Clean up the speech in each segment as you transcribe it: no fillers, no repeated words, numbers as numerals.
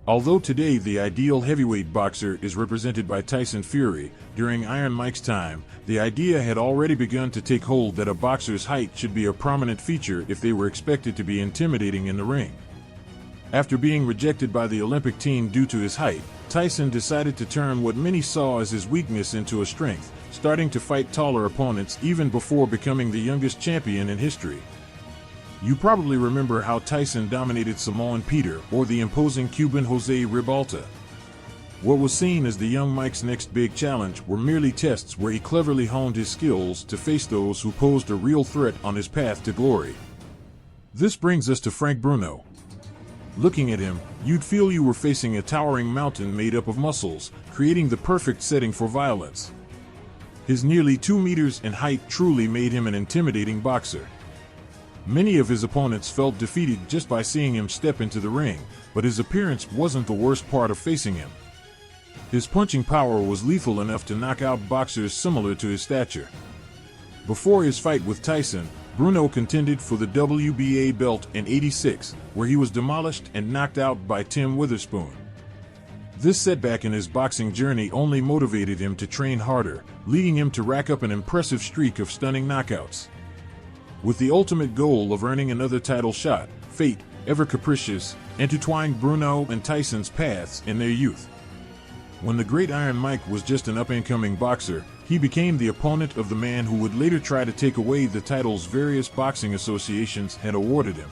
Although today the ideal heavyweight boxer is represented by Tyson Fury, during Iron Mike's time, the idea had already begun to take hold that a boxer's height should be a prominent feature if they were expected to be intimidating in the ring. After being rejected by the Olympic team due to his height, Tyson decided to turn what many saw as his weakness into a strength, starting to fight taller opponents even before becoming the youngest champion in history. You probably remember how Tyson dominated Samoan Peter or the imposing Cuban José Ribalta. What was seen as the young Mike's next big challenge were merely tests where he cleverly honed his skills to face those who posed a real threat on his path to glory. This brings us to Frank Bruno. Looking at him, you'd feel you were facing a towering mountain made up of muscles, creating the perfect setting for violence. His nearly 2 meters in height truly made him an intimidating boxer. Many of his opponents felt defeated just by seeing him step into the ring, but his appearance wasn't the worst part of facing him. His punching power was lethal enough to knock out boxers similar to his stature. Before his fight with Tyson, Bruno contended for the WBA belt in '86, where he was demolished and knocked out by Tim Witherspoon. This setback in his boxing journey only motivated him to train harder, leading him to rack up an impressive streak of stunning knockouts. With the ultimate goal of earning another title shot, fate, ever capricious, intertwined Bruno and Tyson's paths in their youth. When the great Iron Mike was just an up-and-coming boxer, he became the opponent of the man who would later try to take away the titles various boxing associations had awarded him.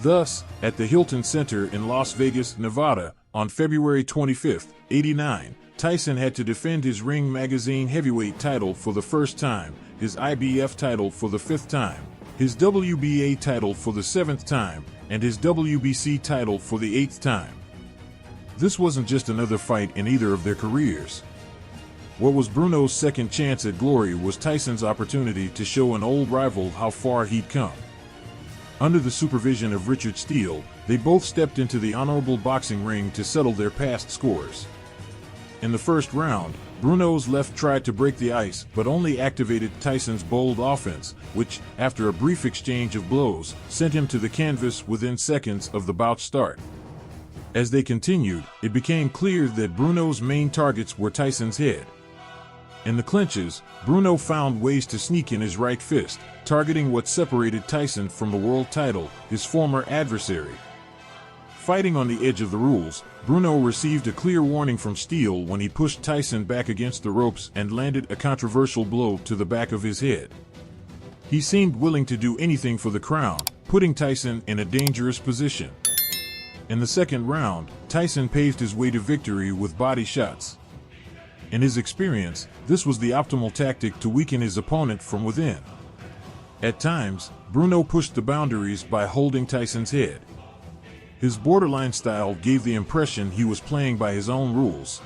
Thus, at the Hilton Center in Las Vegas, Nevada, on February 25, '89, Tyson had to defend his Ring Magazine heavyweight title for the first time, his IBF title for the 5th time, his WBA title for the 7th time, and his WBC title for the 8th time. This wasn't just another fight in either of their careers. What was Bruno's second chance at glory was Tyson's opportunity to show an old rival how far he'd come. Under the supervision of Richard Steele, they both stepped into the honorable boxing ring to settle their past scores. In the first round, Bruno's left tried to break the ice but only activated Tyson's bold offense, which, after a brief exchange of blows, sent him to the canvas within seconds of the bout's start. As they continued, it became clear that Bruno's main targets were Tyson's head. In the clinches, Bruno found ways to sneak in his right fist, targeting what separated Tyson from the world title, his former adversary. Fighting on the edge of the rules, Bruno received a clear warning from Steele when he pushed Tyson back against the ropes and landed a controversial blow to the back of his head. He seemed willing to do anything for the crown, putting Tyson in a dangerous position. In the second round, Tyson paved his way to victory with body shots. In his experience, this was the optimal tactic to weaken his opponent from within. At times, Bruno pushed the boundaries by holding Tyson's head. His borderline style gave the impression he was playing by his own rules.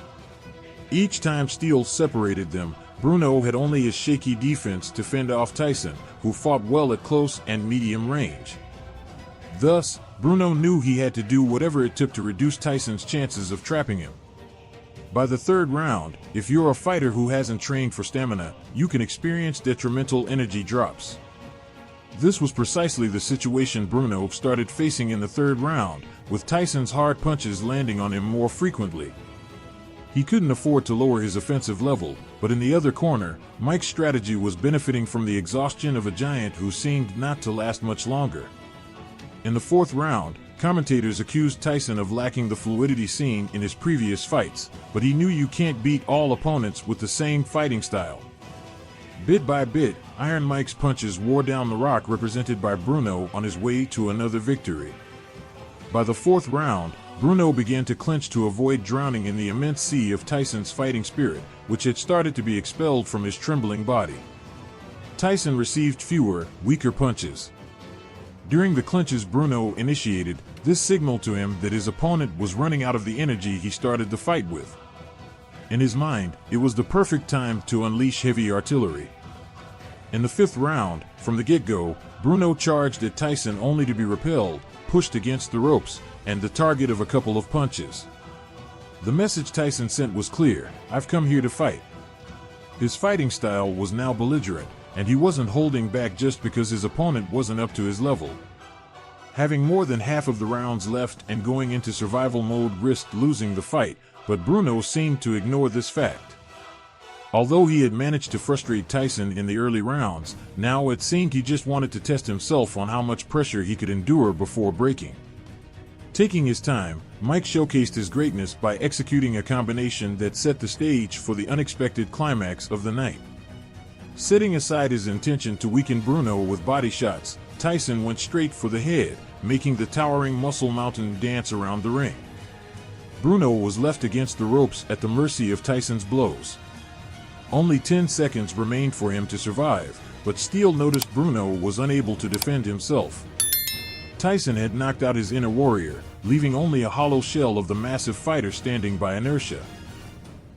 Each time Steele separated them, Bruno had only his shaky defense to fend off Tyson, who fought well at close and medium range. Thus, Bruno knew he had to do whatever it took to reduce Tyson's chances of trapping him. By the third round, if you're a fighter who hasn't trained for stamina, you can experience detrimental energy drops. This was precisely the situation Bruno started facing in the third round, with Tyson's hard punches landing on him more frequently. He couldn't afford to lower his offensive level, but in the other corner, Mike's strategy was benefiting from the exhaustion of a giant who seemed not to last much longer. In the fourth round, commentators accused Tyson of lacking the fluidity seen in his previous fights, but he knew you can't beat all opponents with the same fighting style. Bit by bit, Iron Mike's punches wore down the rock represented by Bruno on his way to another victory. By the fourth round, Bruno began to clinch to avoid drowning in the immense sea of Tyson's fighting spirit, which had started to be expelled from his trembling body. Tyson received fewer, weaker punches. During the clinches Bruno initiated, this signaled to him that his opponent was running out of the energy he started the fight with. In his mind, it was the perfect time to unleash heavy artillery. In the fifth round, from the get-go, Bruno charged at Tyson only to be repelled, pushed against the ropes, and the target of a couple of punches. The message Tyson sent was clear: "I've come here to fight." His fighting style was now belligerent, and he wasn't holding back just because his opponent wasn't up to his level. Having more than half of the rounds left and going into survival mode risked losing the fight, but Bruno seemed to ignore this fact. Although he had managed to frustrate Tyson in the early rounds, now it seemed he just wanted to test himself on how much pressure he could endure before breaking. Taking his time, Mike showcased his greatness by executing a combination that set the stage for the unexpected climax of the night. Setting aside his intention to weaken Bruno with body shots, Tyson went straight for the head, making the towering muscle mountain dance around the ring. Bruno was left against the ropes at the mercy of Tyson's blows. Only 10 seconds remained for him to survive, but Steele noticed Bruno was unable to defend himself. Tyson had knocked out his inner warrior, leaving only a hollow shell of the massive fighter standing by inertia.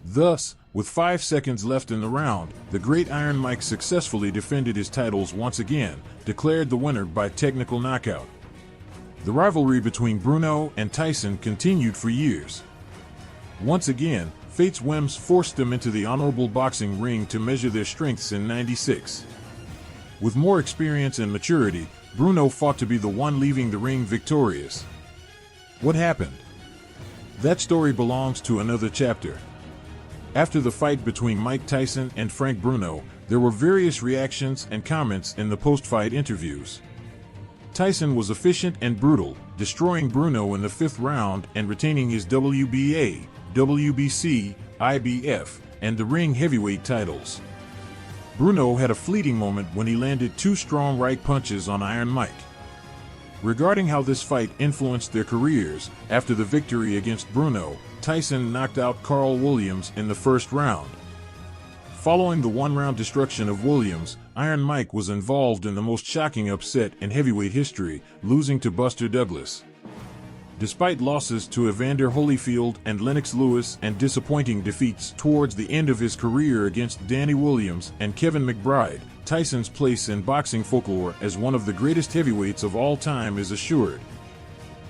Thus, with 5 seconds left in the round, the Great Iron Mike successfully defended his titles once again, declared the winner by technical knockout. The rivalry between Bruno and Tyson continued for years. Once again, fate's whims forced them into the honorable boxing ring to measure their strengths in '96. With more experience and maturity, Bruno fought to be the one leaving the ring victorious. What happened? That story belongs to another chapter. After the fight between Mike Tyson and Frank Bruno, there were various reactions and comments in the post-fight interviews. Tyson was efficient and brutal, destroying Bruno in the 5th round and retaining his WBA, WBC, IBF, and the ring heavyweight titles. Bruno had a fleeting moment when he landed 2 strong right punches on Iron Mike. Regarding how this fight influenced their careers, after the victory against Bruno, Tyson knocked out Carl Williams in the 1st round. Following the 1-round destruction of Williams, Iron Mike was involved in the most shocking upset in heavyweight history, losing to Buster Douglas. Despite losses to Evander Holyfield and Lennox Lewis and disappointing defeats towards the end of his career against Danny Williams and Kevin McBride, Tyson's place in boxing folklore as one of the greatest heavyweights of all time is assured.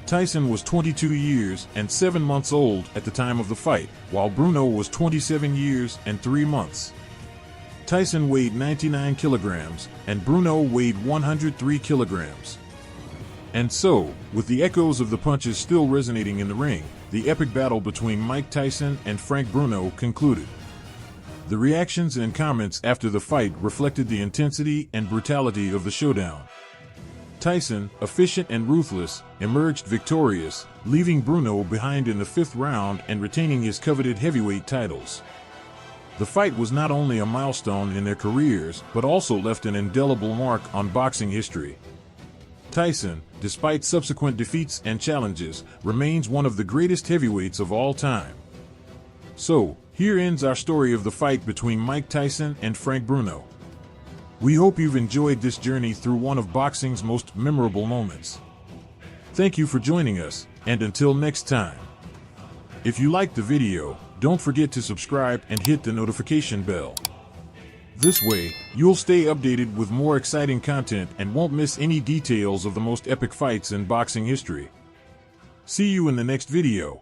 Tyson was 22 years and 7 months old at the time of the fight, while Bruno was 27 years and 3 months. Tyson weighed 99 kilograms, and Bruno weighed 103 kilograms. And so, with the echoes of the punches still resonating in the ring, the epic battle between Mike Tyson and Frank Bruno concluded. The reactions and comments after the fight reflected the intensity and brutality of the showdown. Tyson, efficient and ruthless, emerged victorious, leaving Bruno behind in the 5th round and retaining his coveted heavyweight titles. The fight was not only a milestone in their careers, but also left an indelible mark on boxing history. Tyson, despite subsequent defeats and challenges, remains one of the greatest heavyweights of all time. So, here ends our story of the fight between Mike Tyson and Frank Bruno. We hope you've enjoyed this journey through one of boxing's most memorable moments. Thank you for joining us, and until next time. If you liked the video, don't forget to subscribe and hit the notification bell. This way, you'll stay updated with more exciting content and won't miss any details of the most epic fights in boxing history. See you in the next video.